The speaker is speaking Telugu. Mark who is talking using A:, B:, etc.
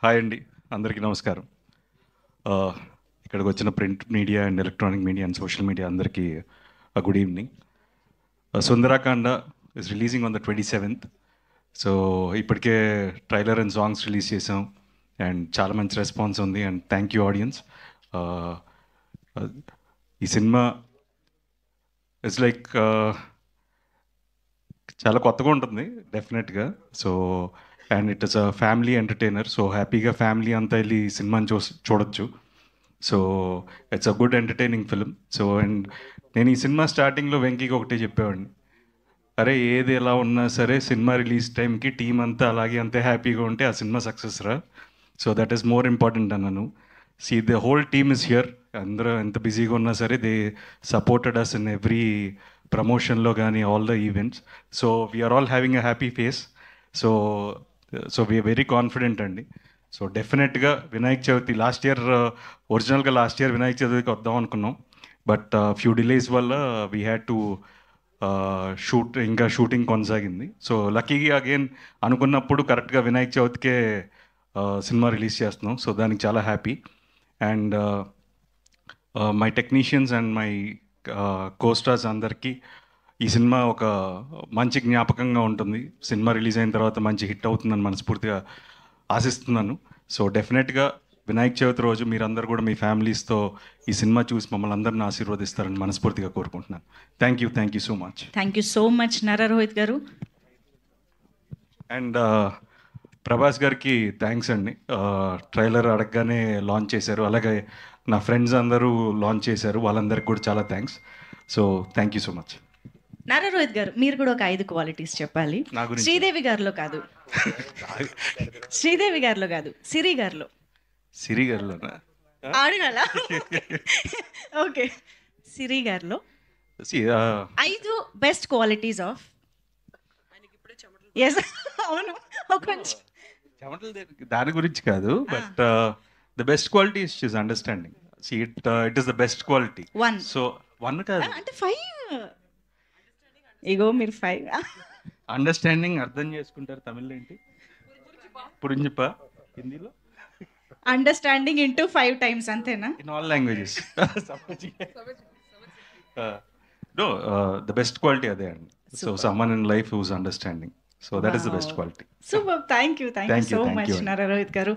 A: హాయ్ అండి, అందరికీ నమస్కారం. ఆహ్, ఇక్కడికి వచ్చిన print media and electronic media and social media అందరికీ good evening. Sundarakanda is releasing on the 27th. So ఇప్పటికే ట్రైలర్ అండ్ సాంగ్స్ రిలీజ్ చేసాం అండ్ చాలా మంచి రెస్పాన్స్ ఉంది అండ్ థ్యాంక్ యూ ఆడియన్స్. ఈ సినిమా ఇట్స్ లైక్ చాలా కొత్తగా ఉంటుంది డెఫినెట్గా. So and it is a family entertainer. So హ్యాపీగా ఫ్యామిలీ అంతా వెళ్ళి ఈ సినిమాని చూడొచ్చు. So it's a good entertaining film. So and నేను ఈ సినిమా స్టార్టింగ్లో వెంకీకి ఒకటే చెప్పేవాడిని, అరే ఏది ఎలా ఉన్నా సరే సినిమా రిలీజ్ టైంకి టీం అంతా అలాగే అంతే హ్యాపీగా ఉంటే ఆ సినిమా సక్సెస్ రా. So that is more important అన్నాను. See the whole team is here. అందరూ ఎంత బిజీగా ఉన్నా సరే they supported us in every ప్రమోషన్లో కానీ all the events. So we are all having a happy face. So so we are very confident అండి. సో డెఫినెట్గా వినాయక చవితి లాస్ట్ ఇయర్ వినాయక చవితికి వద్దాం అనుకున్నాం. బట్ ఫ్యూ డిలేస్ వల్ల వీ హ్యాడ్ టు షూటింగ్ కొనసాగింది. సో లక్కీగా అగైన్ అనుకున్నప్పుడు కరెక్ట్గా వినాయక చవితికే సినిమా రిలీజ్ చేస్తున్నాం. సో దానికి చాలా happy. And my technicians and my co-stars అందరికీ ఈ సినిమా ఒక మంచి జ్ఞాపకంగా ఉంటుంది. సినిమా రిలీజ్ అయిన తర్వాత మంచి హిట్ అవుతుందని మనస్ఫూర్తిగా ఆశిస్తున్నాను. సో డెఫినెట్గా వినాయక చవితి రోజు మీరందరూ కూడా మీ ఫ్యామిలీస్తో ఈ సినిమా చూసి మమ్మల్ని అందరిని ఆశీర్వదిస్తారని మనస్ఫూర్తిగా కోరుకుంటున్నాను. Thank you so much.
B: Thank you so much Nara Rohit గారు.
A: అండ్ ప్రభాస్ గారికి థ్యాంక్స్ అండి. ట్రైలర్ అడగగానే లాంచ్ చేశారు, అలాగే నా ఫ్రెండ్స్ అందరూ లాంచ్ చేశారు, వాళ్ళందరికీ కూడా చాలా thanks. So thank you so much.
B: Nara Rohit గారు, మీరు కూడా ఒక 5 క్వాలిటీస్ చెప్పాలి. శ్రీదేవి గారిలో కాదు, సిరి గారిలో అడగాలా? ఓకే, సిరి గారిలో 5 బెస్ట్ క్వాలిటీస్ ఆఫ్. ఎస్, అవును, కొంచెం
A: దాని గురించి కాదు, but the best quality is she's understanding. It is the best quality.
B: 1.
A: So 1 కాదు
B: అంటే 5. ఇగో మీరు 5.
A: అండర్స్టాండింగ్ అర్థం చేసుకుంటారు. తమిళ్లో ఏంటి పురింజిపా, హిందీలో
B: అండర్స్టాండింగ్ ఇంటూ 5 times, అంతేనా?
A: In all languages. No, the best quality అదే అండి. So someone in life who's understanding. So that is the best quality.
B: Super. Thank you so much Nara Rohit గారు.